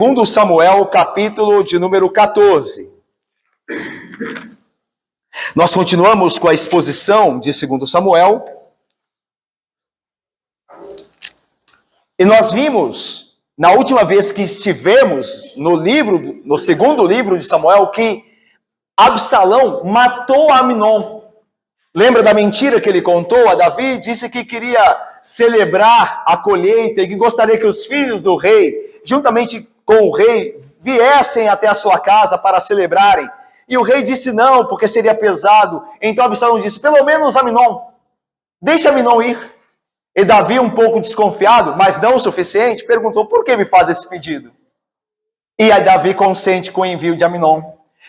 Segundo Samuel, capítulo de número 14. Nós continuamos com a exposição de 2 Samuel. E nós vimos, na última vez que estivemos no segundo livro de Samuel, que Absalão matou Amnon. Lembra da mentira que ele contou a Davi? Disse que queria celebrar a colheita e que gostaria que os filhos do rei, juntamente com o rei, viessem até a sua casa para celebrarem. E o rei disse não, porque seria pesado. Então Absalão disse, pelo menos Amnon, deixa Amnon ir. E Davi, um pouco desconfiado, mas não o suficiente, perguntou, por que me faz esse pedido? E aí Davi consente com o envio de Amnon,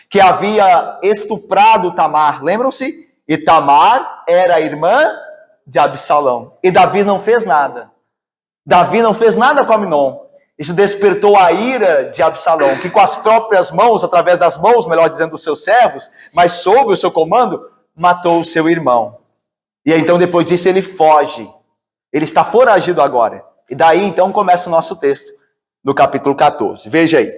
que havia estuprado Tamar, lembram-se? E Tamar era a irmã de Absalão. E Davi não fez nada. Davi não fez nada com Amnon. Isso despertou a ira de Absalão, que com as próprias mãos, através das mãos, melhor dizendo, dos seus servos, mas sob o seu comando, matou o seu irmão. E aí, então, depois disso, ele foge. Ele está foragido agora. E daí, então, começa o nosso texto, no capítulo 14. Veja aí.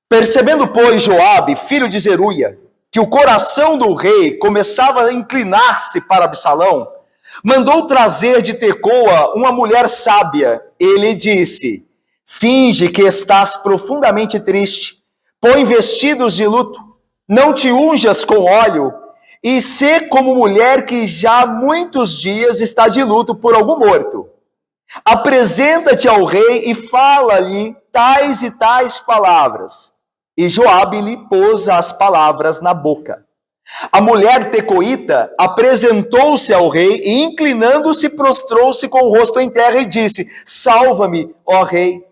Percebendo, pois, Joabe, filho de Zeruia, que o coração do rei começava a inclinar-se para Absalão, mandou trazer de Tecoa uma mulher sábia. Ele disse, finge que estás profundamente triste, põe vestidos de luto, não te unjas com óleo, e sê como mulher que já há muitos dias está de luto por algum morto. Apresenta-te ao rei e fala-lhe tais e tais palavras. E Joabe lhe pôs as palavras na boca. A mulher tecoíta apresentou-se ao rei e, inclinando-se, prostrou-se com o rosto em terra e disse, salva-me, ó rei.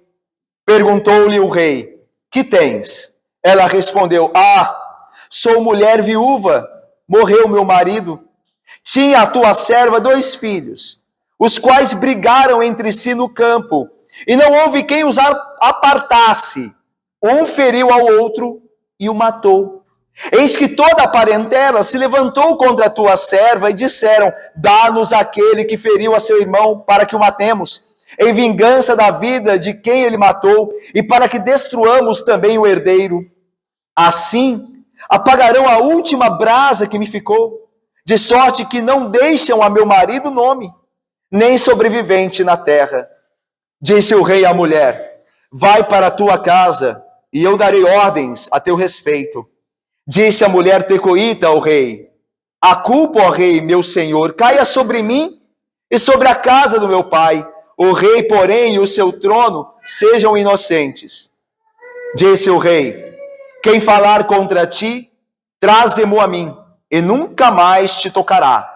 Perguntou-lhe o rei, que tens? Ela respondeu, sou mulher viúva, morreu meu marido. Tinha a tua serva 2 filhos, os quais brigaram entre si no campo, e não houve quem os apartasse. Um feriu ao outro e o matou. Eis que toda a parentela se levantou contra a tua serva e disseram, dá-nos aquele que feriu a seu irmão para que o matemos, em vingança da vida de quem ele matou e para que destruamos também o herdeiro. Assim, apagarão a última brasa que me ficou, de sorte que não deixam a meu marido nome, nem sobrevivente na terra. Disse o rei à mulher, vai para a tua casa e eu darei ordens a teu respeito. Disse a mulher tecoíta ao rei, a culpa, ó rei, meu senhor, caia sobre mim e sobre a casa do meu pai. O rei, porém, e o seu trono sejam inocentes. Disse o rei, quem falar contra ti, traze-mo a mim, e nunca mais te tocará.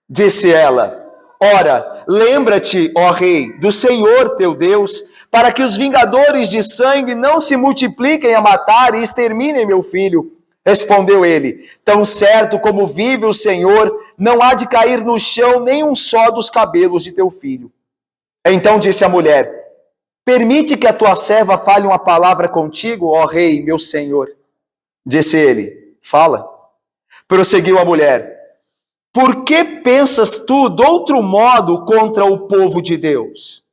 Disse ela, ora, lembra-te, ó rei, do Senhor teu Deus, para que os vingadores de sangue não se multipliquem a matar e exterminem meu filho. Respondeu ele, tão certo como vive o Senhor, não há de cair no chão nem um só dos cabelos de teu filho. Então disse a mulher, permite que a tua serva fale uma palavra contigo, ó rei, meu senhor. Disse ele, fala. Prosseguiu a mulher, por que pensas tu de outro modo contra o povo de Deus?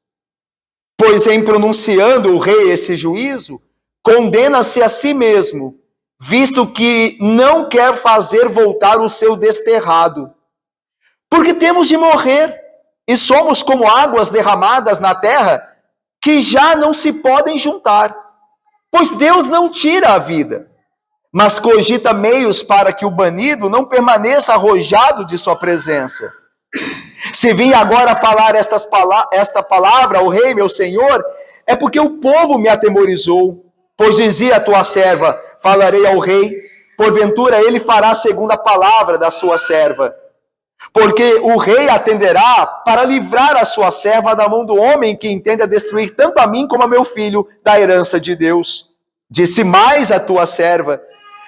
Pois em pronunciando o rei esse juízo, condena-se a si mesmo, visto que não quer fazer voltar o seu desterrado. Porque temos de morrer, e somos como águas derramadas na terra, que já não se podem juntar. Pois Deus não tira a vida, mas cogita meios para que o banido não permaneça arrojado de sua presença. Se vim agora falar esta palavra ao rei, meu senhor, é porque o povo me atemorizou. Pois dizia a tua serva, falarei ao rei, porventura ele fará segundo a palavra da sua serva. Porque o rei atenderá para livrar a sua serva da mão do homem que entende destruir tanto a mim como a meu filho da herança de Deus. Disse mais a tua serva,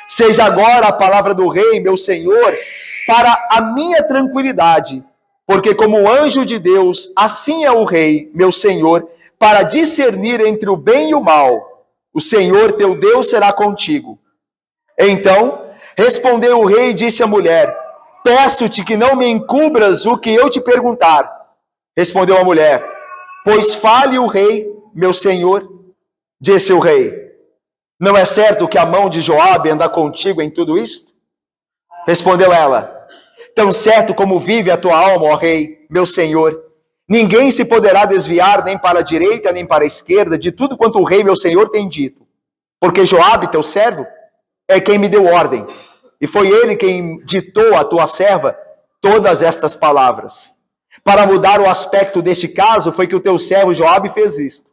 seja agora a palavra do rei, meu senhor, para a minha tranquilidade, porque como anjo de Deus, assim é o rei, meu senhor, para discernir entre o bem e o mal. O Senhor teu Deus será contigo. Então, respondeu o rei e disse à mulher, peço-te que não me encubras o que eu te perguntar. Respondeu a mulher, pois fale o rei, meu senhor. Disse o rei: não é certo que a mão de Joabe anda contigo em tudo isto? Respondeu ela: tão certo como vive a tua alma, ó rei, meu senhor, ninguém se poderá desviar nem para a direita nem para a esquerda de tudo quanto o rei, meu senhor, tem dito. Porque Joabe, teu servo, é quem me deu ordem, e foi ele quem ditou à tua serva todas estas palavras. Para mudar o aspecto deste caso, foi que o teu servo Joabe fez isto.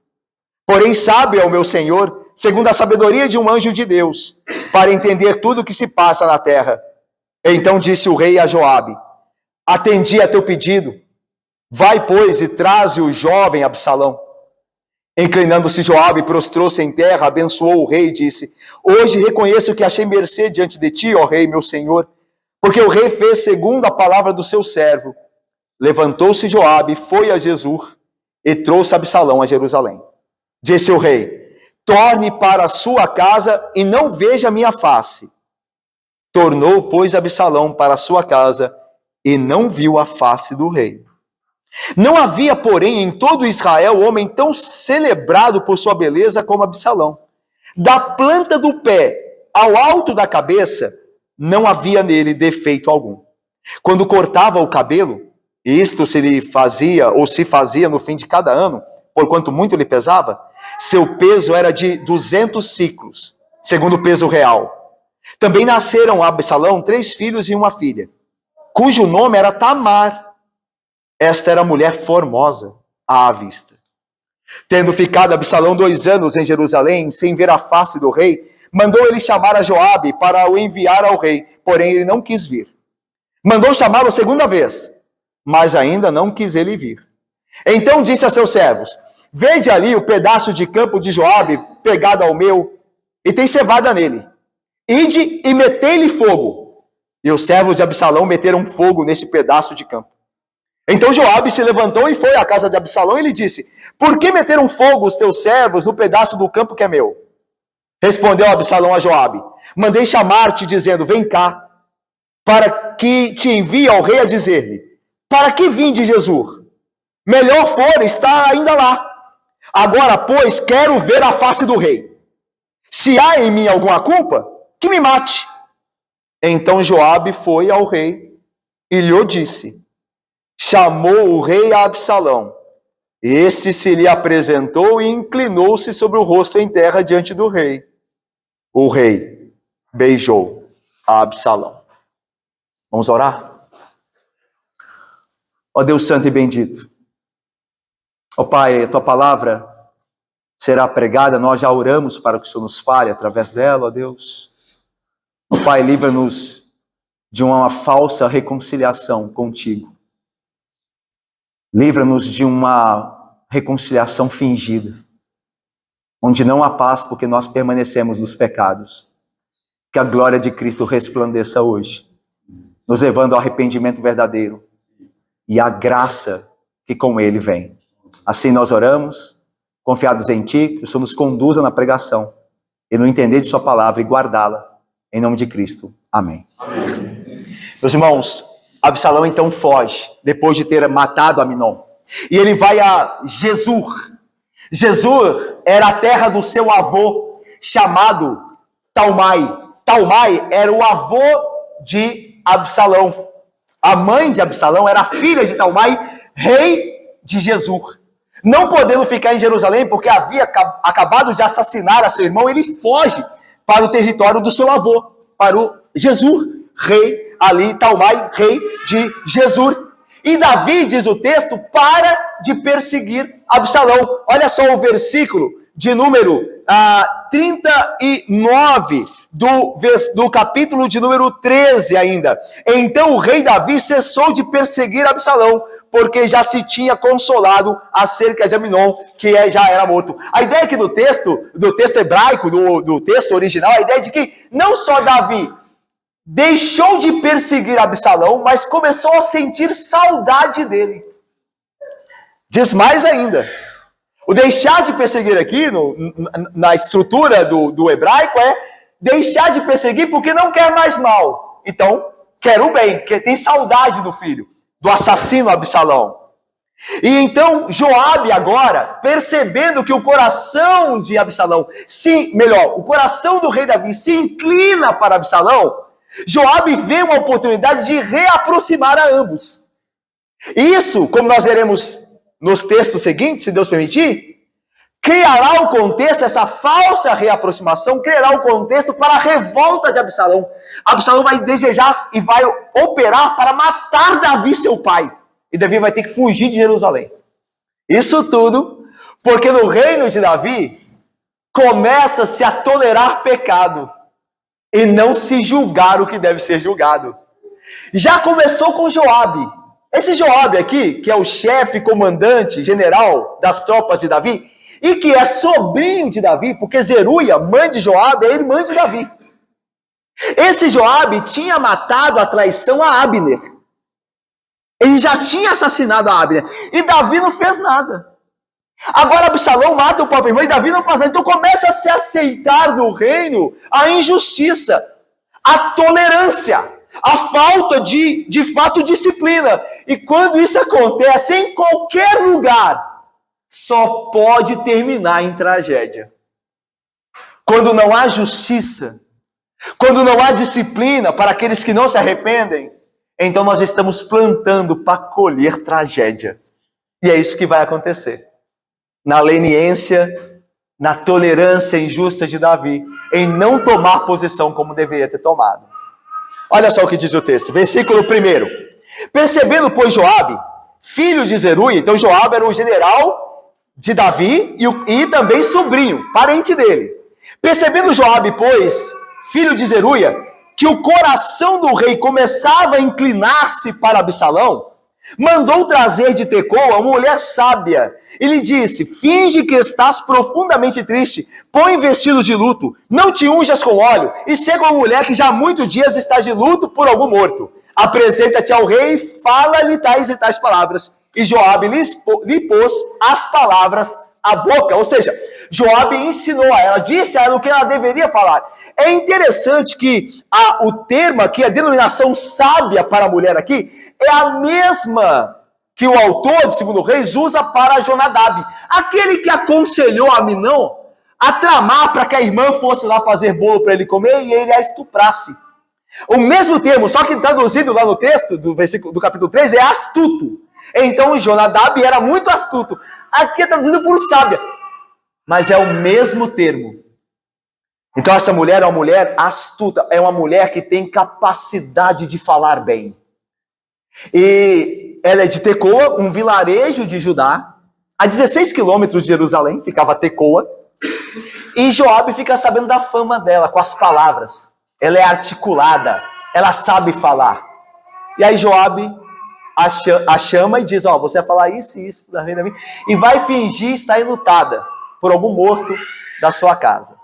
Porém, sabe, ó meu senhor, segundo a sabedoria de um anjo de Deus, para entender tudo o que se passa na terra. Então disse o rei a Joabe: atendi a teu pedido, vai, pois, e traze o jovem Absalão. Inclinando-se Joabe, prostrou-se em terra, abençoou o rei e disse: hoje reconheço que achei mercê diante de ti, ó rei, meu senhor, porque o rei fez segundo a palavra do seu servo. Levantou-se Joabe, foi a Jesur e trouxe Absalão a Jerusalém. Disse o rei: torne para a sua casa e não veja minha face. Tornou, pois, Absalão para a sua casa e não viu a face do rei. Não havia, porém, em todo Israel homem tão celebrado por sua beleza como Absalão. Da planta do pé ao alto da cabeça, não havia nele defeito algum. Quando cortava o cabelo, isto se lhe fazia ou se fazia no fim de cada ano, porquanto muito lhe pesava, seu peso era de 200 ciclos, segundo o peso real. Também nasceram a Absalão 3 filhos e uma filha, cujo nome era Tamar. Esta era mulher formosa à vista. Tendo ficado Absalão 2 anos em Jerusalém, sem ver a face do rei, mandou ele chamar a Joabe para o enviar ao rei, porém ele não quis vir. Mandou chamá-lo 2ª vez, mas ainda não quis ele vir. Então disse a seus servos: vede ali o pedaço de campo de Joabe pegado ao meu, e tem cevada nele. Ide e metei-lhe fogo. E os servos de Absalão meteram fogo neste pedaço de campo. Então Joabe se levantou e foi à casa de Absalão e lhe disse: por que meteram fogo os teus servos no pedaço do campo que é meu? Respondeu Absalão a Joabe: mandei chamar-te dizendo: vem cá, para que te envie ao rei a dizer-lhe: para que vim de Jesur? Melhor for, está ainda lá. Agora, pois, quero ver a face do rei. Se há em mim alguma culpa, que me mate. Então Joabe foi ao rei e lhe disse. Chamou o rei a Absalão. Este se lhe apresentou e inclinou-se sobre o rosto em terra diante do rei. O rei beijou a Absalão. Vamos orar? Ó Deus santo e bendito. Ó Pai, a tua palavra será pregada, nós já oramos para que o Senhor nos fale através dela, ó Deus. Ó Pai, livra-nos de uma falsa reconciliação contigo. Livra-nos de uma reconciliação fingida, onde não há paz porque nós permanecemos nos pecados. Que a glória de Cristo resplandeça hoje, nos levando ao arrependimento verdadeiro e à graça que com ele vem. Assim nós oramos, confiados em Ti, que o Senhor nos conduza na pregação e no entender de Sua palavra e guardá-la, em nome de Cristo. Amém. Amém. Meus irmãos, Absalão então foge, depois de ter matado Aminon. E ele vai a Jesur. Jesur era a terra do seu avô, chamado Talmai. Talmai era o avô de Absalão. A mãe de Absalão era filha de Talmai, rei de Jesur. Não podendo ficar em Jerusalém, porque havia acabado de assassinar a seu irmão, ele foge para o território do seu avô, para o Jesur, rei ali, Talmai, rei de Jesur. E Davi, diz o texto, para de perseguir Absalão. Olha só o versículo de número 39 do capítulo de número 13 ainda. Então o rei Davi cessou de perseguir Absalão, porque já se tinha consolado acerca de Aminon, que já era morto. A ideia aqui do texto hebraico, do texto original, a ideia de que não só Davi deixou de perseguir Absalão, mas começou a sentir saudade dele. Diz mais ainda. O deixar de perseguir aqui, na estrutura do hebraico, é deixar de perseguir porque não quer mais mal. Então, quer o bem, porque tem saudade do filho, do assassino Absalão. E então Joabe agora, percebendo que o coração de Absalão, o coração do rei Davi se inclina para Absalão, Joabe vê uma oportunidade de reaproximar a ambos. Isso, como nós veremos nos textos seguintes, se Deus permitir, criará o contexto, essa falsa reaproximação, criará o contexto para a revolta de Absalão. Absalão vai desejar e vai operar para matar Davi, seu pai. E Davi vai ter que fugir de Jerusalém. Isso tudo porque no reino de Davi começa-se a tolerar pecado e não se julgar o que deve ser julgado. Já começou com Joabe. Esse Joabe aqui, que é o chefe, comandante, general das tropas de Davi, e que é sobrinho de Davi, porque Zeruia, mãe de Joabe, é irmã de Davi. Esse Joabe tinha matado a traição a Abner. Ele já tinha assassinado a Abner. E Davi não fez nada. Agora Absalão mata o próprio irmão e Davi não faz nada. Então começa a se aceitar no reino a injustiça, a tolerância, a falta de fato, disciplina. E quando isso acontece em qualquer lugar, só pode terminar em tragédia. Quando não há justiça, quando não há disciplina para aqueles que não se arrependem, então nós estamos plantando para colher tragédia. E é isso que vai acontecer. Na leniência, na tolerância injusta de Davi, em não tomar posição como deveria ter tomado. Olha só o que diz o texto, versículo 1. Percebendo, pois, Joabe, filho de Zeruia, então Joabe era o general de Davi e também sobrinho, parente dele. Percebendo Joabe, pois, filho de Zeruia, que o coração do rei começava a inclinar-se para Absalão, mandou trazer de Tecoa uma mulher sábia e lhe disse: finge que estás profundamente triste, põe vestidos de luto, não te unjas com óleo, e seja uma mulher que já há muitos dias está de luto por algum morto. Apresenta-te ao rei e fala-lhe tais e tais palavras. E Joabe lhe pôs as palavras à boca. Ou seja, Joabe ensinou a ela, disse a ela o que ela deveria falar. É interessante que o termo aqui, a denominação sábia para a mulher aqui, é a mesma que o autor de 2 Reis usa para Jonadab. Aquele que aconselhou a Aminon a tramar para que a irmã fosse lá fazer bolo para ele comer e ele a estuprasse. O mesmo termo, só que traduzido lá no texto do capítulo 3, é astuto. Então Jonadab era muito astuto. Aqui é traduzido por sábia. Mas é o mesmo termo. Então essa mulher é uma mulher astuta, é uma mulher que tem capacidade de falar bem. E ela é de Tecoa, um vilarejo de Judá, a 16 quilômetros de Jerusalém, ficava Tecoa. E Joabe fica sabendo da fama dela, com as palavras. Ela é articulada, ela sabe falar. E aí Joabe a chama e diz: você vai falar isso e isso da rei Davi, e vai fingir estar enlutada por algum morto da sua casa.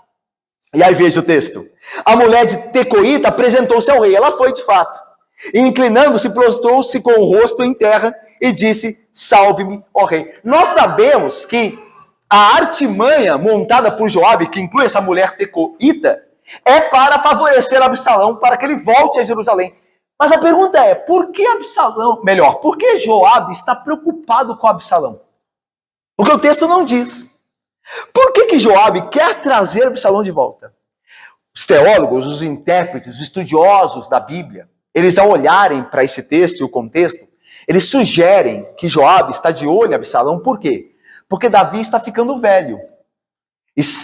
E aí veja o texto. A mulher de Tecoíta apresentou-se ao rei. Ela foi de fato. E inclinando-se, prostrou-se com o rosto em terra e disse: salve-me, ó rei. Nós sabemos que a artimanha montada por Joabe, que inclui essa mulher Tecoíta, é para favorecer Absalão, para que ele volte a Jerusalém. Mas a pergunta é, por que Joabe está preocupado com Absalão? Porque o texto não diz. Por que Joabe quer trazer Absalão de volta? Os teólogos, os intérpretes, os estudiosos da Bíblia, eles ao olharem para esse texto e o contexto, eles sugerem que Joabe está de olho em Absalão. Por quê? Porque Davi está ficando velho.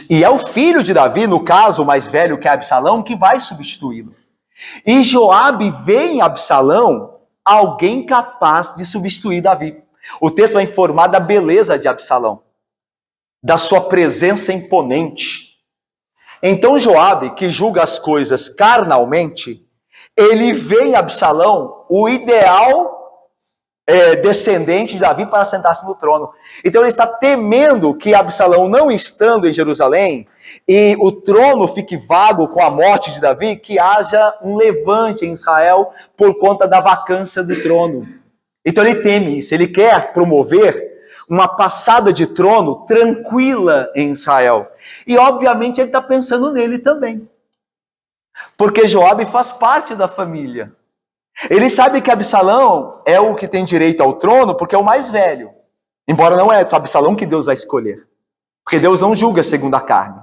E é o filho de Davi, no caso, o mais velho que é Absalão, que vai substituí-lo. E Joabe vê em Absalão alguém capaz de substituir Davi. O texto vai informar da beleza de Absalão, da sua presença imponente. Então Joabe, que julga as coisas carnalmente, ele vê em Absalão o ideal descendente de Davi para sentar-se no trono. Então ele está temendo que Absalão, não estando em Jerusalém, e o trono fique vago com a morte de Davi, que haja um levante em Israel por conta da vacância do trono. Então ele teme isso, ele quer promover uma passada de trono tranquila em Israel. E obviamente ele está pensando nele também. Porque Joabe faz parte da família. Ele sabe que Absalão é o que tem direito ao trono porque é o mais velho. Embora não é Absalão que Deus vai escolher. Porque Deus não julga segundo a carne.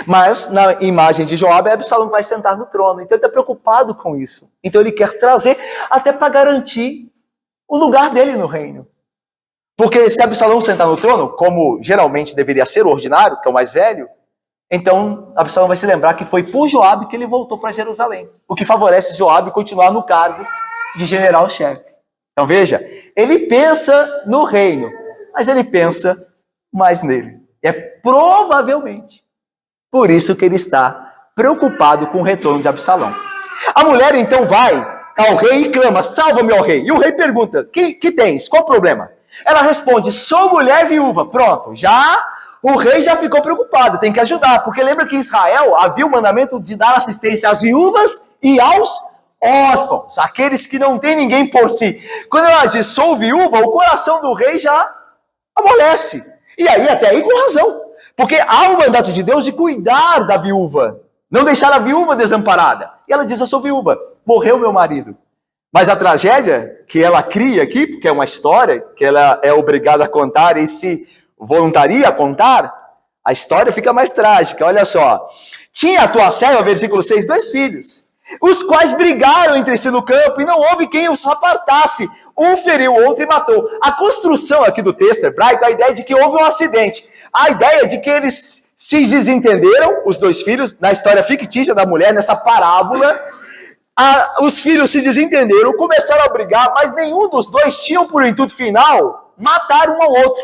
Mas na imagem de Joabe, é Absalão que vai sentar no trono. Então ele está preocupado com isso. Então ele quer trazer até para garantir o lugar dele no reino. Porque se Absalão sentar no trono, como geralmente deveria ser o ordinário, que é o mais velho, então Absalão vai se lembrar que foi por Joabe que ele voltou para Jerusalém. O que favorece Joabe continuar no cargo de general-chefe. Então veja, ele pensa no reino, mas ele pensa mais nele. É provavelmente por isso que ele está preocupado com o retorno de Absalão. A mulher então vai ao rei e clama, salva-me, ó rei. E o rei pergunta, que tens? Qual o problema? Ela responde, sou mulher viúva. Pronto, o rei já ficou preocupado, tem que ajudar. Porque lembra que em Israel havia o mandamento de dar assistência às viúvas e aos órfãos, aqueles que não têm ninguém por si. Quando ela diz, sou viúva, o coração do rei já amolece. E aí, até aí com razão. Porque há o mandato de Deus de cuidar da viúva, não deixar a viúva desamparada. E ela diz, eu sou viúva, morreu meu marido. Mas a tragédia que ela cria aqui, porque é uma história que ela é obrigada a contar e se voluntaria a contar, a história fica mais trágica. Olha só, tinha a tua serva, versículo 6, 2 filhos, os quais brigaram entre si no campo e não houve quem os apartasse. Um feriu o outro e matou. A construção aqui do texto hebraico, a ideia de que houve um acidente. A ideia de que eles se desentenderam, os 2 filhos, na história fictícia da mulher, nessa parábola, os filhos se desentenderam, começaram a brigar, mas nenhum dos 2 tinha por intuito final matar um ao outro.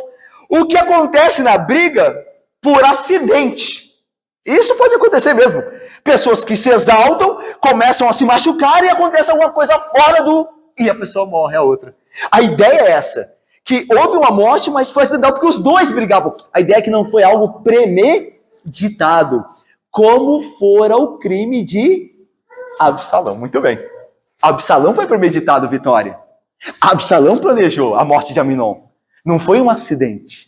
O que acontece na briga? Por acidente. Isso pode acontecer mesmo. Pessoas que se exaltam, começam a se machucar e acontece alguma coisa fora e a pessoa morre, a outra. A ideia é essa. Que houve uma morte, mas foi acidental porque os 2 brigavam. A ideia é que não foi algo premeditado, como fora o crime de Absalão. Muito bem. Absalão foi premeditado, Vitória. Absalão planejou a morte de Aminon. Não foi um acidente.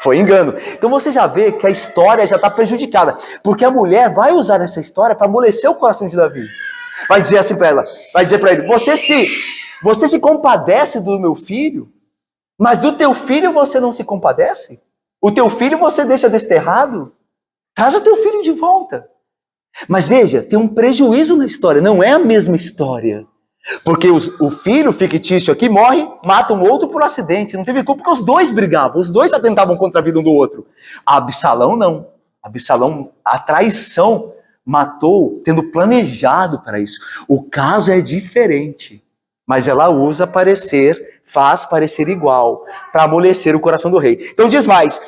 Foi engano. Então você já vê que a história já está prejudicada. Porque a mulher vai usar essa história para amolecer o coração de Davi. Vai dizer assim para ela, vai dizer para ele, você se compadece do meu filho? Mas do teu filho você não se compadece? O teu filho você deixa desterrado? Traz o teu filho de volta. Mas veja, tem um prejuízo na história, não é a mesma história. Porque o filho fictício aqui morre, mata um outro por acidente. Não teve culpa porque os 2 brigavam, os 2 atentavam contra a vida um do outro. A Absalão não. Absalão, a traição, matou tendo planejado para isso. O caso é diferente. Mas ela usa faz parecer igual, para amolecer o coração do rei. Então diz mais,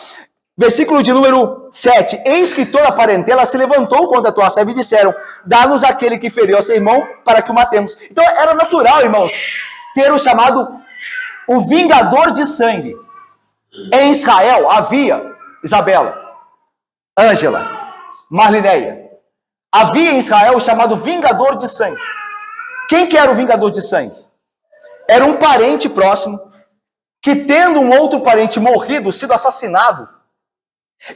versículo de número 7, eis que toda a parentela se levantou contra a tua serva e disseram, dá-nos aquele que feriu a seu irmão para que o matemos. Então era natural, irmãos, ter o chamado o vingador de sangue. Em Israel havia Isabela, Ângela, Marlinéia. Havia em Israel o chamado vingador de sangue. Quem que era o vingador de sangue? Era um parente próximo, que tendo um outro parente morrido, sido assassinado,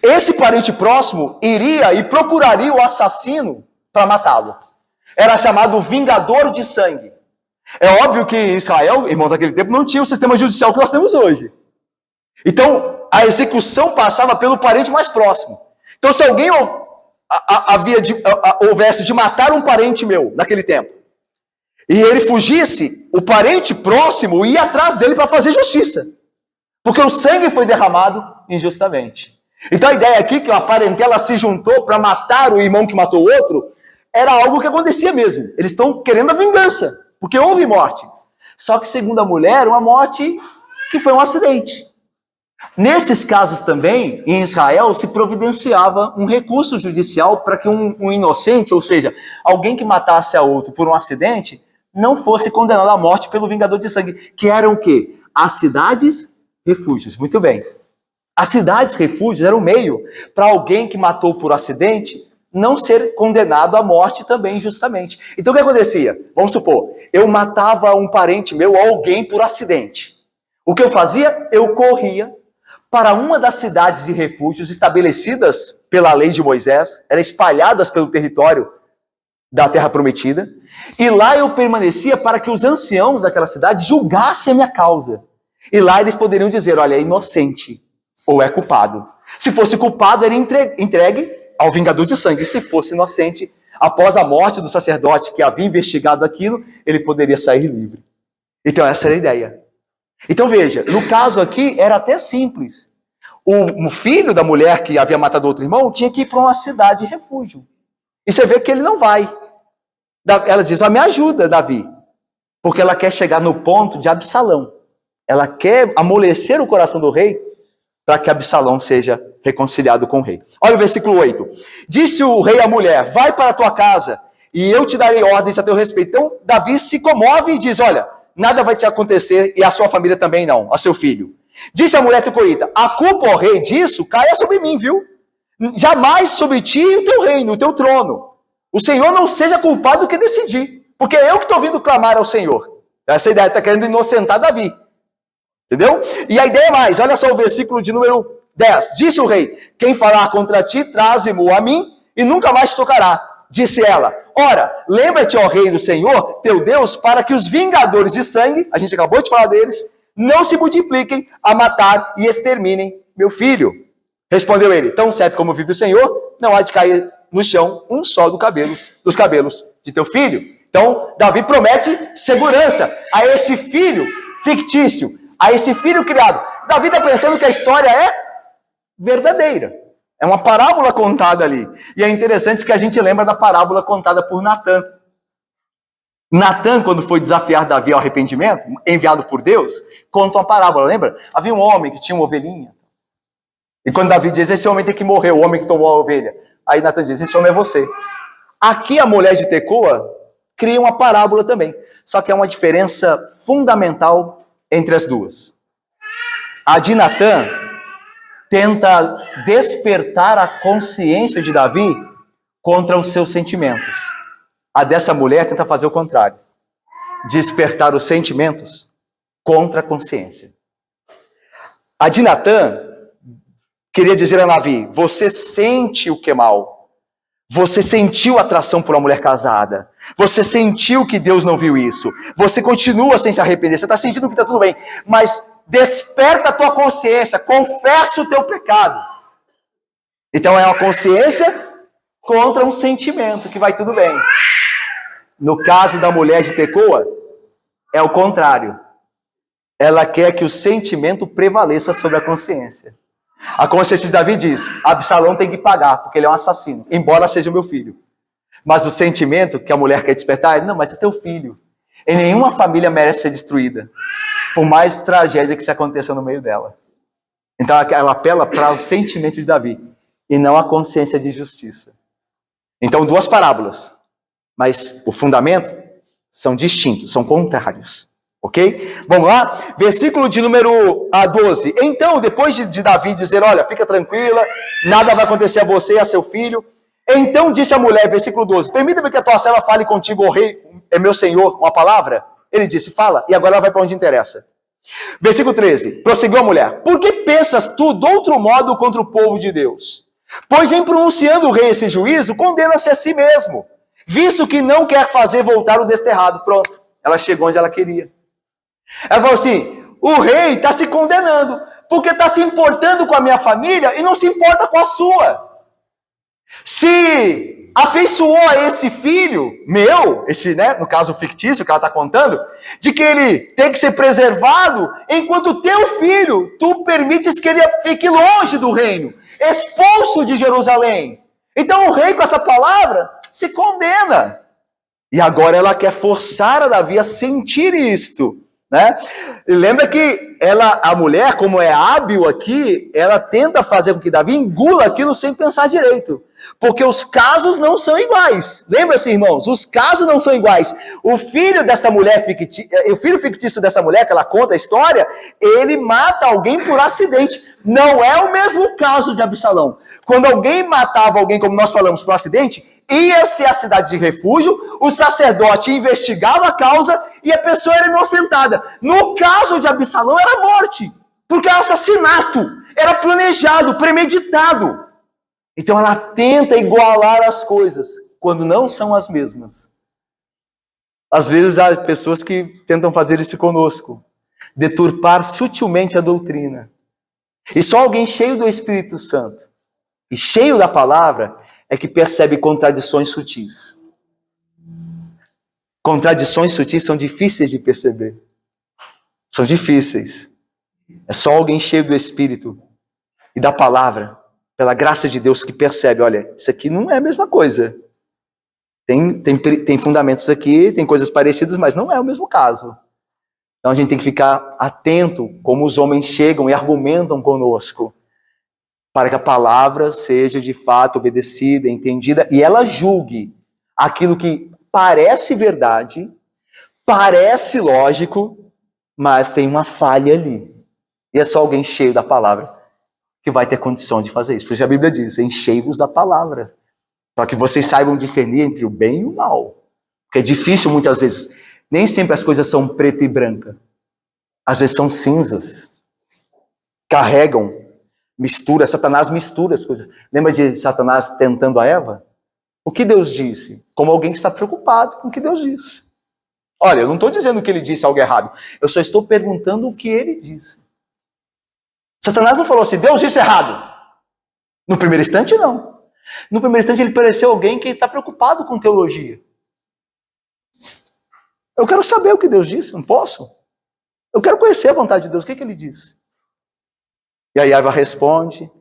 esse parente próximo iria e procuraria o assassino para matá-lo. Era chamado vingador de sangue. É óbvio que Israel, irmãos, naquele tempo não tinha o sistema judicial que nós temos hoje. Então, a execução passava pelo parente mais próximo. Então, se alguém houvesse de matar um parente meu naquele tempo, e ele fugisse, o parente próximo ia atrás dele para fazer justiça. Porque o sangue foi derramado injustamente. Então a ideia aqui que a parentela se juntou para matar o irmão que matou o outro, era algo que acontecia mesmo. Eles estão querendo a vingança, porque houve morte. Só que segundo a mulher, uma morte que foi um acidente. Nesses casos também, em Israel, se providenciava um recurso judicial para que um inocente, ou seja, alguém que matasse a outro por um acidente, não fosse condenado à morte pelo vingador de sangue, que eram o quê? As cidades refúgios. Muito bem. As cidades refúgios eram um meio para alguém que matou por acidente não ser condenado à morte também injustamente. Então o que acontecia? Vamos supor, eu matava um parente meu ou alguém por acidente. O que eu fazia? Eu corria para uma das cidades de refúgios estabelecidas pela lei de Moisés, eram espalhadas pelo território da Terra Prometida, e lá eu permanecia para que os anciãos daquela cidade julgassem a minha causa. E lá eles poderiam dizer, olha, é inocente ou é culpado. Se fosse culpado, era entregue ao vingador de sangue. Se fosse inocente, após a morte do sacerdote que havia investigado aquilo, ele poderia sair livre. Então essa era a ideia. Então veja, no caso aqui era até simples. O filho da mulher que havia matado outro irmão tinha que ir para uma cidade de refúgio. E você vê que ele não vai. Ela diz, me ajuda, Davi. Porque ela quer chegar no ponto de Absalão. Ela quer amolecer o coração do rei para que Absalão seja reconciliado com o rei. Olha o versículo 8. Disse o rei à mulher, vai para a tua casa e eu te darei ordens a teu respeito. Então Davi se comove e diz, olha, nada vai te acontecer e a sua família também não, a seu filho. Disse a mulher tecoíta, a culpa, ó rei, disso caia sobre mim, viu? Jamais sobre ti e o teu reino, o teu trono. O Senhor não seja culpado do que decidir, porque é eu que estou vindo clamar ao Senhor. Essa ideia está querendo inocentar Davi. Entendeu? E a ideia é mais, olha só o versículo de número 10. Disse o rei, quem falar contra ti, traze-mo a mim e nunca mais te tocará. Disse ela, ora, lembra-te, ó rei do Senhor, teu Deus, para que os vingadores de sangue, a gente acabou de falar deles, não se multipliquem a matar e exterminem meu filho. Respondeu ele, tão certo como vive o Senhor, não há de cair no chão um só dos cabelos de teu filho. Então, Davi promete segurança a esse filho fictício, a esse filho criado. Davi está pensando que a história é verdadeira. É uma parábola contada ali. E é interessante que a gente lembra da parábola contada por Natã. Natã, quando foi desafiar Davi ao arrependimento, enviado por Deus, conta uma parábola, lembra? Havia um homem que tinha uma ovelhinha. E quando Davi diz, esse homem tem que morrer, o homem que tomou a ovelha. Aí Natã diz, esse homem é você. Aqui a mulher de Tecoa cria uma parábola também. Só que é uma diferença fundamental entre as duas. A de Natã tenta despertar a consciência de Davi contra os seus sentimentos. A dessa mulher tenta fazer o contrário. Despertar os sentimentos contra a consciência. A de Natã queria dizer a Davi, você sente o que é mal. Você sentiu atração por uma mulher casada. Você sentiu que Deus não viu isso. Você continua sem se arrepender. Você está sentindo que está tudo bem. Mas desperta a tua consciência. Confessa o teu pecado. Então é uma consciência contra um sentimento que vai tudo bem. No caso da mulher de Tecoa, é o contrário. Ela quer que o sentimento prevaleça sobre a consciência. A consciência de Davi diz, Absalão tem que pagar, porque ele é um assassino, embora seja meu filho. Mas o sentimento que a mulher quer despertar é, não, mas é teu filho. E nenhuma família merece ser destruída, por mais tragédia que se aconteça no meio dela. Então ela apela para o sentimento de Davi, e não a consciência de justiça. Então duas parábolas, mas o fundamento são distintos, são contrários. Ok? Vamos lá? Versículo de número 12. Então, depois de Davi dizer, olha, fica tranquila, nada vai acontecer a você e a seu filho. Então disse a mulher, versículo 12, permita-me que a tua serva fale contigo, ó rei, é meu senhor, uma palavra. Ele disse, fala, e agora ela vai para onde interessa. Versículo 13, prosseguiu a mulher, por que pensas tu de outro modo contra o povo de Deus? Pois em pronunciando o rei esse juízo, condena-se a si mesmo, visto que não quer fazer voltar o desterrado. Pronto, ela chegou onde ela queria. Ela falou assim, o rei está se condenando, porque está se importando com a minha família e não se importa com a sua. Se afeiçoou a esse filho meu, esse, né, no caso fictício que ela está contando, de que ele tem que ser preservado, enquanto teu filho, tu permites que ele fique longe do reino, expulso de Jerusalém. Então o rei com essa palavra se condena. E agora ela quer forçar a Davi a sentir isto. Né? E lembra que a mulher, como é hábil aqui, ela tenta fazer com que Davi engula aquilo sem pensar direito. Porque os casos não são iguais. Lembra-se, irmãos? Os casos não são iguais. O filho dessa mulher o filho fictício dessa mulher, que ela conta a história, ele mata alguém por acidente. Não é o mesmo caso de Absalão. Quando alguém matava alguém, como nós falamos, por acidente, ia-se à cidade de refúgio, o sacerdote investigava a causa e a pessoa era inocentada. No caso de Absalão, era morte, porque era assassinato, era planejado, premeditado. Então ela tenta igualar as coisas, quando não são as mesmas. Às vezes há pessoas que tentam fazer isso conosco. deturpar sutilmente a doutrina. E só alguém cheio do Espírito Santo e cheio da palavra é que percebe contradições sutis. Contradições sutis são difíceis de perceber. São difíceis. É só alguém cheio do Espírito e da palavra, pela graça de Deus, que percebe, olha, isso aqui não é a mesma coisa. Tem fundamentos aqui, tem coisas parecidas, mas não é o mesmo caso. Então a gente tem que ficar atento como os homens chegam e argumentam conosco, para que a palavra seja de fato obedecida, entendida, e ela julgue aquilo que parece verdade, parece lógico, mas tem uma falha ali. E é só alguém cheio da palavra que vai ter condição de fazer isso. Por isso a Bíblia diz, enchei-vos da palavra, para que vocês saibam discernir entre o bem e o mal. Porque é difícil muitas vezes. Nem sempre as coisas são preto e branca. Às vezes são cinzas. Carregam, mistura. Satanás mistura as coisas. Lembra de Satanás tentando a Eva? O que Deus disse? Como alguém que está preocupado com o que Deus disse. Olha, eu não estou dizendo que ele disse algo errado. Eu só estou perguntando o que ele disse. Satanás não falou assim, Deus disse errado. No primeiro instante, não. No primeiro instante, ele pareceu alguém que está preocupado com teologia. Eu quero saber o que Deus disse, não posso? Eu quero conhecer a vontade de Deus, o que ele disse? E aí Eva responde,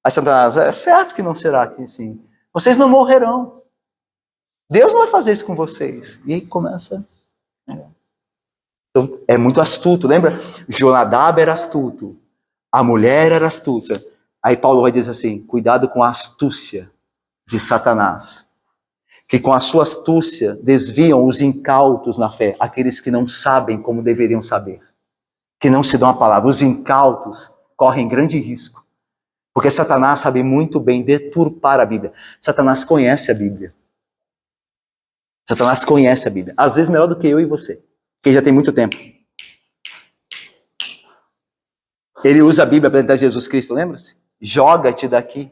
aí Satanás, é certo que não será assim. Vocês não morrerão. Deus não vai fazer isso com vocês. E aí começa... Então, é muito astuto, lembra? Jonadab era astuto, a mulher era astuta. Aí Paulo vai dizer assim, cuidado com a astúcia de Satanás, que com a sua astúcia desviam os incautos na fé, aqueles que não sabem como deveriam saber, que não se dão a palavra. Os incautos correm grande risco, porque Satanás sabe muito bem deturpar a Bíblia. Satanás conhece a Bíblia. Satanás conhece a Bíblia, às vezes melhor do que eu e você, que já tem muito tempo. Ele usa a Bíblia para tentar Jesus Cristo, lembra-se? Joga-te daqui,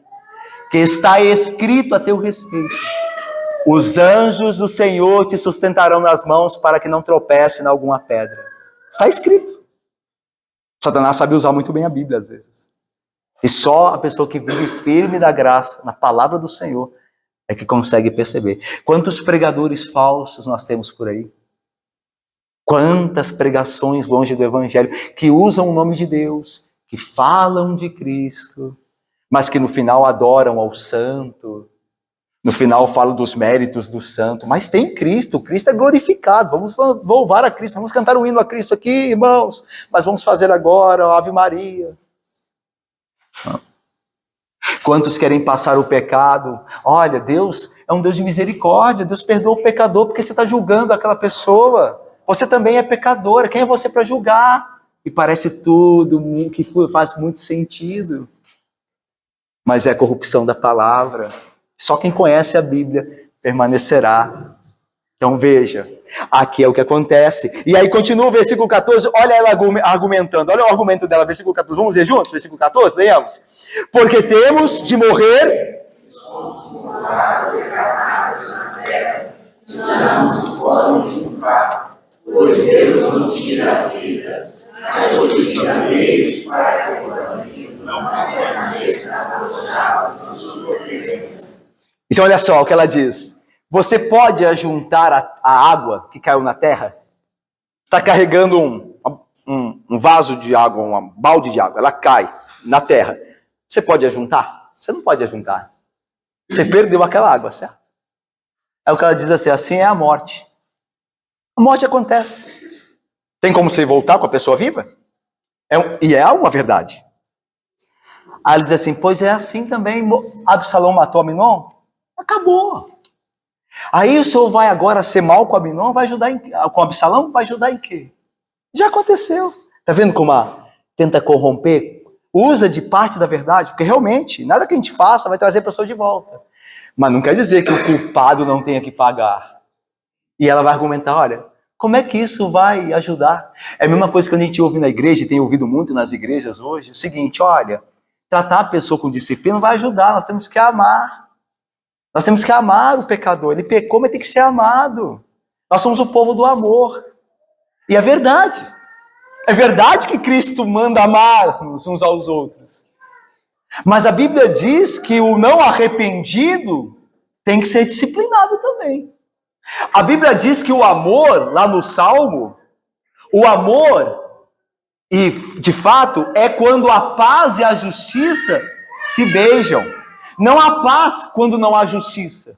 que está escrito a teu respeito. Os anjos do Senhor te sustentarão nas mãos para que não tropece em alguma pedra. Está escrito. Satanás sabe usar muito bem a Bíblia às vezes. E só a pessoa que vive firme da graça, na palavra do Senhor, é que consegue perceber. Quantos pregadores falsos nós temos por aí? Quantas pregações longe do Evangelho, que usam o nome de Deus, que falam de Cristo, mas que no final adoram ao santo, no final falam dos méritos do santo, mas tem Cristo, Cristo é glorificado, vamos louvar a Cristo, vamos cantar um hino a Cristo aqui, irmãos, mas vamos fazer agora a Ave Maria. Quantos querem passar o pecado? Olha, Deus é um Deus de misericórdia, Deus perdoa o pecador porque você está julgando aquela pessoa. Você também é pecadora, quem é você para julgar? E parece tudo que faz muito sentido. Mas é a corrupção da palavra. Só quem conhece a Bíblia permanecerá. Então veja, aqui é o que acontece. E aí continua o versículo 14, olha ela argumentando. Olha o argumento dela, versículo 14. Vamos ler juntos? Versículo 14, leamos. Porque temos de morrer... Pois Deus não tira a vida, mas tira meios para que o bandido não permaneça arrojado. Então olha só o que ela diz. Você pode ajuntar a água que caiu na terra? Está carregando um vaso de água, um balde de água, ela cai na terra. Você pode ajuntar? Você não pode ajuntar. Você perdeu aquela água, certo? É o que ela diz assim é a morte. A morte acontece. Tem como você voltar com a pessoa viva? E é uma verdade. Aí ele diz assim, pois é assim também, Absalão matou Aminon? Acabou. Aí o senhor vai agora ser mal com Aminon, vai ajudar com Absalão? Vai ajudar em quê? Já aconteceu. Tá vendo como tenta corromper? Usa de parte da verdade, porque realmente, nada que a gente faça vai trazer a pessoa de volta. Mas não quer dizer que o culpado não tenha que pagar. E ela vai argumentar, olha, como é que isso vai ajudar? É a mesma coisa que a gente ouve na igreja, e tem ouvido muito nas igrejas hoje, o seguinte, olha, tratar a pessoa com disciplina vai ajudar, nós temos que amar. Nós temos que amar o pecador. Ele pecou, mas tem que ser amado. Nós somos o povo do amor. E é verdade. É verdade que Cristo manda amar-nos uns aos outros. Mas a Bíblia diz que o não arrependido tem que ser disciplinado também. A Bíblia diz que o amor, lá no Salmo, o amor, e de fato, é quando a paz e a justiça se beijam. Não há paz quando não há justiça.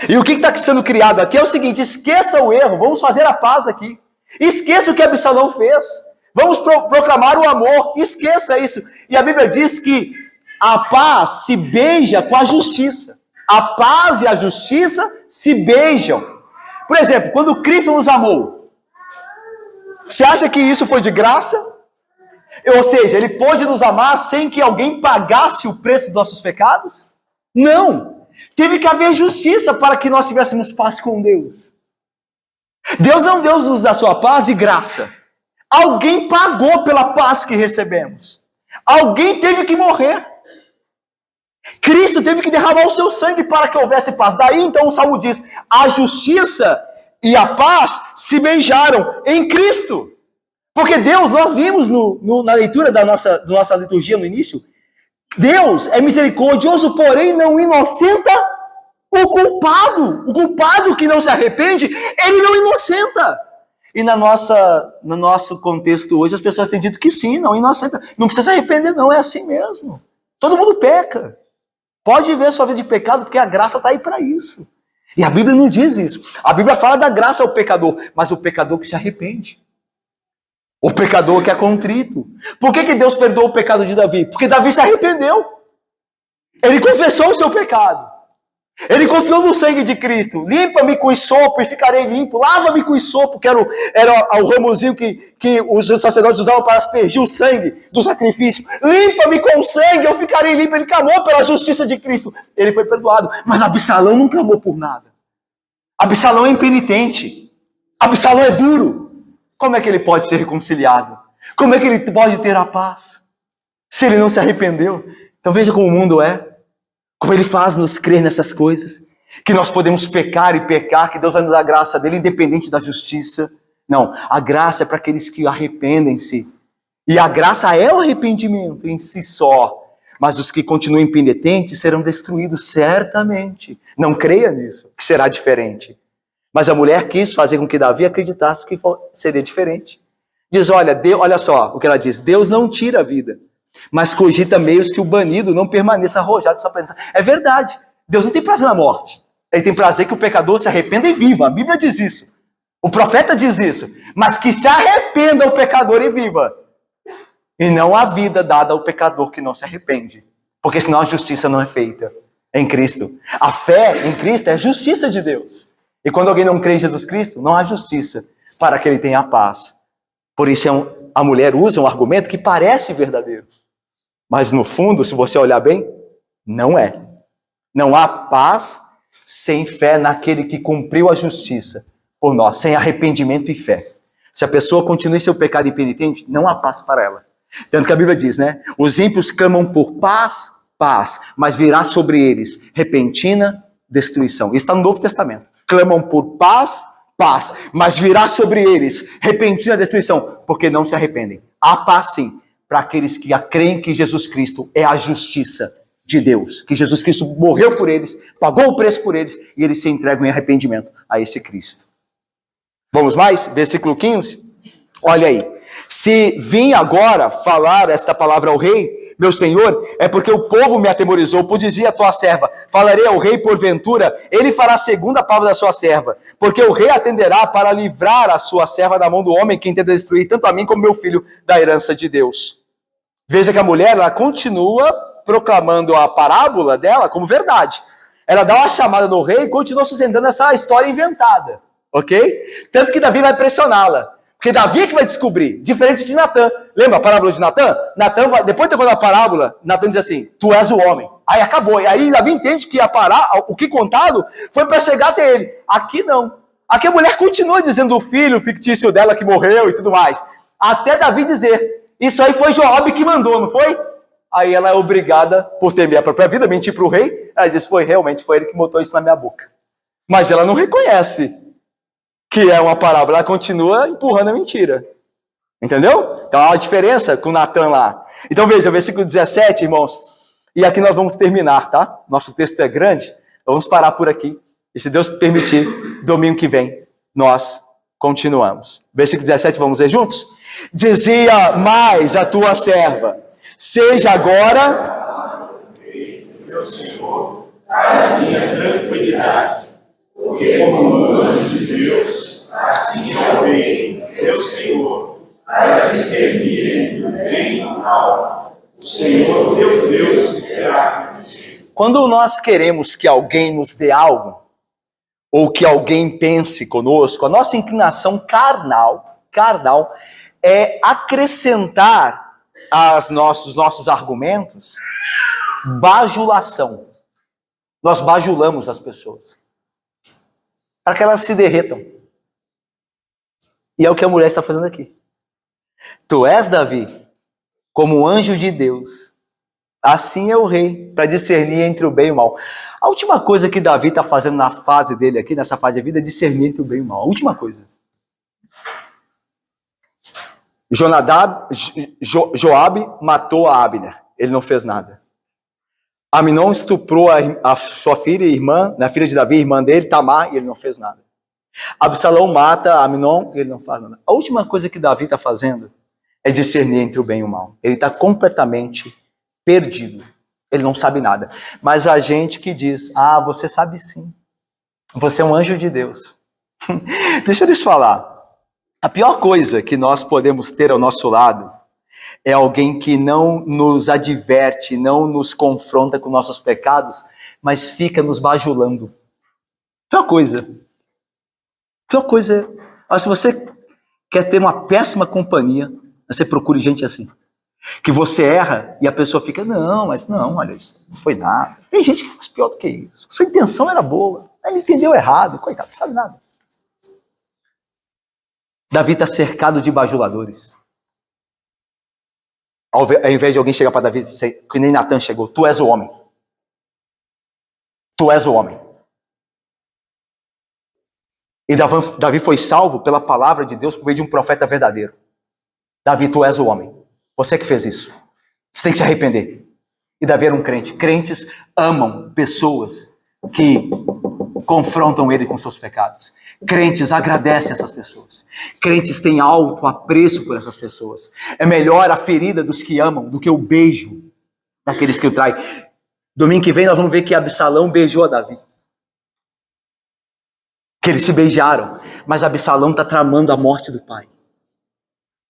E o que está sendo criado aqui é o seguinte: esqueça o erro, vamos fazer a paz aqui. Esqueça o que Absalão fez. Vamos proclamar o amor, esqueça isso. E a Bíblia diz que a paz se beija com a justiça. A paz e a justiça se beijam. Por exemplo, quando Cristo nos amou, você acha que isso foi de graça? Ou seja, ele pôde nos amar sem que alguém pagasse o preço dos nossos pecados? Não. Teve que haver justiça para que nós tivéssemos paz com Deus. Deus não deu nos da sua paz de graça. Alguém pagou pela paz que recebemos. Alguém teve que morrer. Cristo teve que derramar o seu sangue para que houvesse paz. Daí então o Salmo diz: a justiça e a paz se beijaram em Cristo. Porque Deus, nós vimos na leitura da nossa liturgia no início, Deus é misericordioso, porém não inocenta o culpado. O culpado que não se arrepende, ele não inocenta. E no nosso contexto hoje, as pessoas têm dito que sim, não inocenta. Não precisa se arrepender, não, é assim mesmo. Todo mundo peca. Pode viver sua vida de pecado, porque a graça está aí para isso. E a Bíblia não diz isso. A Bíblia fala da graça ao pecador, mas o pecador que se arrepende. O pecador que é contrito. Por que Deus perdoou o pecado de Davi? Porque Davi se arrependeu. Ele confessou o seu pecado. Ele confiou no sangue de Cristo. Limpa-me com isopo e ficarei limpo. Lava-me com isopo, que era o ramozinho que os sacerdotes usavam para aspergir o sangue do sacrifício. Limpa-me com sangue, eu ficarei limpo. Ele clamou pela justiça de Cristo. Ele foi perdoado. Mas Absalão não clamou por nada. Absalão é impenitente. Absalão é duro. Como é que ele pode ser reconciliado? Como é que ele pode ter a paz? Se ele não se arrependeu. Então veja como o mundo é. Como ele faz nos crer nessas coisas. Que nós podemos pecar e pecar, que Deus vai nos dar a graça dele, independente da justiça. Não, a graça é para aqueles que arrependem-se. E a graça é o arrependimento em si só. Mas os que continuam impenitentes serão destruídos certamente. Não creia nisso, que será diferente. Mas a mulher quis fazer com que Davi acreditasse que seria diferente. Diz, olha só o que ela diz: Deus não tira a vida, mas cogita meios que o banido não permaneça arrojado de sua presença. É verdade, Deus não tem prazer na morte. Ele tem prazer que o pecador se arrependa e viva. A Bíblia diz isso. O profeta diz isso. Mas que se arrependa o pecador e viva. E não a vida dada ao pecador que não se arrepende. Porque senão a justiça não é feita em Cristo. A fé em Cristo é a justiça de Deus. E quando alguém não crê em Jesus Cristo, não há justiça para que ele tenha paz. Por isso a mulher usa um argumento que parece verdadeiro. Mas no fundo, se você olhar bem, não é. Não há paz sem fé naquele que cumpriu a justiça por nós, sem arrependimento e fé. Se a pessoa continua em seu pecado impenitente, não há paz para ela. Tanto que a Bíblia diz, né? Os ímpios clamam por paz, paz, mas virá sobre eles repentina destruição. Isso está no Novo Testamento. Clamam por paz, paz, mas virá sobre eles repentina destruição, porque não se arrependem. Há paz sim, para aqueles que creem que Jesus Cristo é a justiça de Deus, que Jesus Cristo morreu por eles, pagou o preço por eles, e eles se entregam em arrependimento a esse Cristo. Vamos mais? Versículo 15. Olha aí. Se vim agora falar esta palavra ao rei, meu senhor, é porque o povo me atemorizou, pois dizia a tua serva: falarei ao rei porventura, ele fará segundo a palavra da sua serva, porque o rei atenderá para livrar a sua serva da mão do homem que intenta destruir tanto a mim como meu filho da herança de Deus. Veja que a mulher, ela continua proclamando a parábola dela como verdade. Ela dá uma chamada no rei e continua sustentando essa história inventada, ok? Tanto que Davi vai pressioná-la. Porque Davi é que vai descobrir, diferente de Natã. Lembra a parábola de Natã? Natã vai, depois de ter contado a parábola, Natã diz assim: tu és o homem. Aí acabou. E aí Davi entende que o que contado foi para chegar até ele. Aqui não. Aqui a mulher continua dizendo do filho fictício dela que morreu e tudo mais. Até Davi dizer: isso aí foi Joabe que mandou, não foi? Aí ela é obrigada, por temer a própria vida, mentir para o rei. Ela diz: realmente foi ele que botou isso na minha boca. Mas ela não reconhece que é uma parábola, ela continua empurrando a mentira. Entendeu? Então há uma diferença com Natan lá. Então veja, versículo 17, irmãos. E aqui nós vamos terminar, tá? Nosso texto é grande. Vamos parar por aqui. E se Deus permitir, domingo que vem, nós continuamos. Versículo 17, vamos ler juntos? Dizia mais a tua serva: seja agora, meu Senhor, para a minha tranquilidade, porque como anjo de Deus, assim é o rei, meu Senhor, para discernir entre o bem e o mal. O Senhor, teu Deus, será contigo. Quando nós queremos que alguém nos dê algo, ou que alguém pense conosco, a nossa inclinação carnal é acrescentar aos nossos argumentos bajulação. Nós bajulamos as pessoas para que elas se derretam. E é o que a mulher está fazendo aqui. Tu és, Davi, como anjo de Deus. Assim é o rei, para discernir entre o bem e o mal. A última coisa que Davi está fazendo na fase dele aqui, nessa fase da vida, é discernir entre o bem e o mal. A última coisa. Joabe matou a Abner. Ele não fez nada. Aminon estuprou a sua filha e irmã, a filha de Davi, irmã dele, Tamar, e ele não fez nada. Absalão mata Aminon e ele não faz nada. A última coisa que Davi está fazendo é discernir entre o bem e o mal. Ele está completamente perdido. Ele não sabe nada. Mas a gente que diz, você sabe sim. Você é um anjo de Deus. Deixa eu lhes falar. A pior coisa que nós podemos ter ao nosso lado é alguém que não nos adverte, não nos confronta com nossos pecados, mas fica nos bajulando. Pior coisa. Pior coisa é, se você quer ter uma péssima companhia, você procure gente assim. Que você erra e a pessoa fica, olha, isso não foi nada. Tem gente que faz pior do que isso. Sua intenção era boa, ele entendeu errado, coitado, não sabe nada. Davi está cercado de bajuladores. Ao invés de alguém chegar para Davi e dizer, que nem Natan chegou, tu és o homem. Tu és o homem. E Davi foi salvo pela palavra de Deus por meio de um profeta verdadeiro. Davi, tu és o homem. Você que fez isso. Você tem que se arrepender. E Davi era um crente. Crentes amam pessoas que confrontam ele com seus pecados. Crentes agradecem essas pessoas. Crentes têm alto apreço por essas pessoas. É melhor a ferida dos que amam do que o beijo daqueles que o traem. Domingo que vem nós vamos ver que Absalão beijou a Davi. Que eles se beijaram. Mas Absalão está tramando a morte do pai.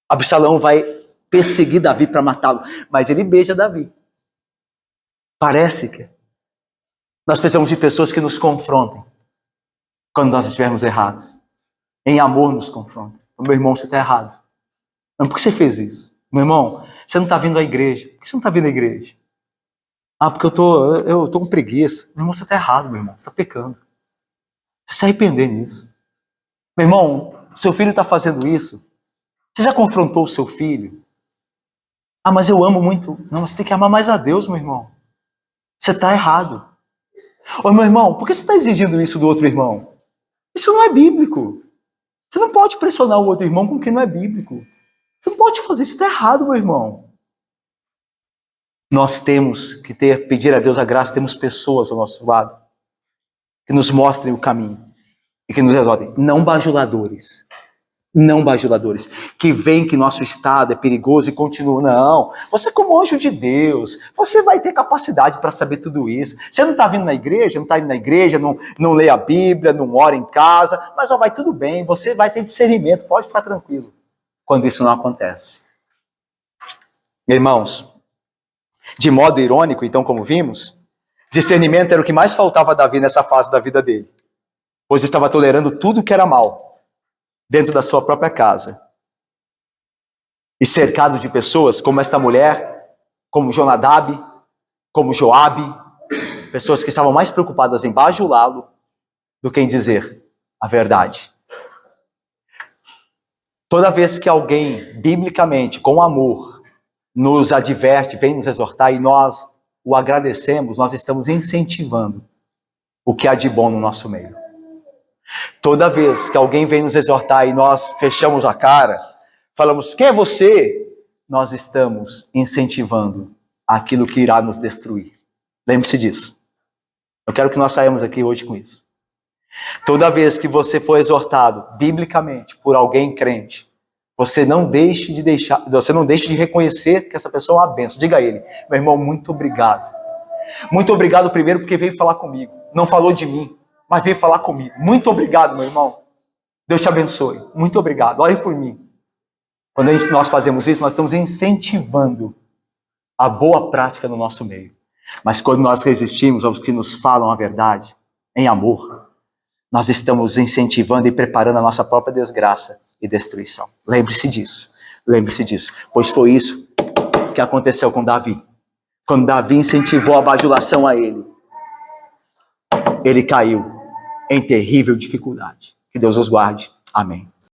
Absalão vai perseguir Davi para matá-lo, mas ele beija Davi. Parece que nós precisamos de pessoas que nos confrontem quando nós estivermos errados. Em amor nos confrontam. Meu irmão, você está errado. Mas por que você fez isso? Meu irmão, você não está vindo à igreja. Por que você não está vindo à igreja? Porque eu tô com preguiça. Meu irmão, você está errado, meu irmão. Você está pecando. Você se arrepender nisso. Meu irmão, seu filho está fazendo isso. Você já confrontou o seu filho? Mas eu amo muito. Não, você tem que amar mais a Deus, meu irmão. Você está errado. Meu irmão, por que você está exigindo isso do outro irmão? Isso não é bíblico. Você não pode pressionar o outro irmão com o que não é bíblico. Você não pode fazer isso. Está errado, meu irmão. Nós temos que pedir a Deus a graça. Temos pessoas ao nosso lado que nos mostrem o caminho e que nos exortem. Não bajuladores. Não bajuladores, que veem que nosso estado é perigoso e continuam. Não, você como anjo de Deus, você vai ter capacidade para saber tudo isso. Você não está vindo na igreja, não está indo na igreja, não lê a Bíblia, não ora em casa, mas vai tudo bem, você vai ter discernimento, pode ficar tranquilo. Quando isso não acontece. Irmãos, de modo irônico, então, como vimos, discernimento era o que mais faltava a Davi nessa fase da vida dele, pois estava tolerando tudo que era mal dentro da sua própria casa. E cercado de pessoas como esta mulher, como Jonadab, como Joabe, pessoas que estavam mais preocupadas em bajulá-lo do que em dizer a verdade. Toda vez que alguém, biblicamente, com amor, nos adverte, vem nos exortar e nós o agradecemos, nós estamos incentivando o que há de bom no nosso meio. Toda vez que alguém vem nos exortar e nós fechamos a cara, falamos, quem é você? Nós estamos incentivando aquilo que irá nos destruir. Lembre-se disso. Eu quero que nós saímos aqui hoje com isso. Toda vez que você for exortado, biblicamente, por alguém crente, você não deixe de reconhecer que essa pessoa é uma bênção. Diga a ele, meu irmão, muito obrigado. Muito obrigado primeiro porque veio falar comigo. Não falou de mim, mas veio falar comigo. Muito obrigado, meu irmão. Deus te abençoe. Muito obrigado. Ore por mim. Quando nós fazemos isso, nós estamos incentivando a boa prática no nosso meio. Mas quando nós resistimos aos que nos falam a verdade, em amor, nós estamos incentivando e preparando a nossa própria desgraça e destruição. Lembre-se disso. Lembre-se disso. Pois foi isso que aconteceu com Davi. Quando Davi incentivou a bajulação a ele, ele caiu em terrível dificuldade. Que Deus os guarde. Amém.